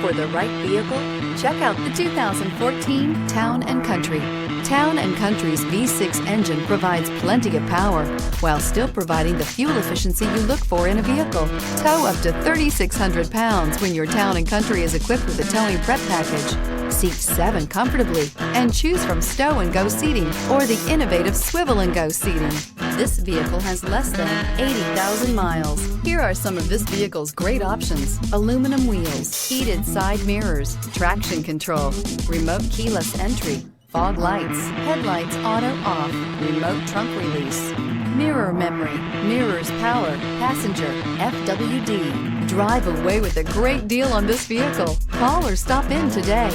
for the right vehicle? Check out the 2014 Town & Country. Town & Country's V6 engine provides plenty of power while still providing the fuel efficiency you look for in a vehicle. Tow up to 3,600 pounds when your Town & Country is equipped with a towing prep package. Seat 7 comfortably and choose from stow and go seating or the innovative swivel and go seating. This vehicle has less than 80,000 miles. Here are some of this vehicle's great options: aluminum wheels, heated side mirrors, traction control, remote keyless entry, fog lights, headlights auto off, remote trunk release, mirror memory, mirrors power, passenger FWD. Drive away with a great deal on this vehicle. Call or stop in today.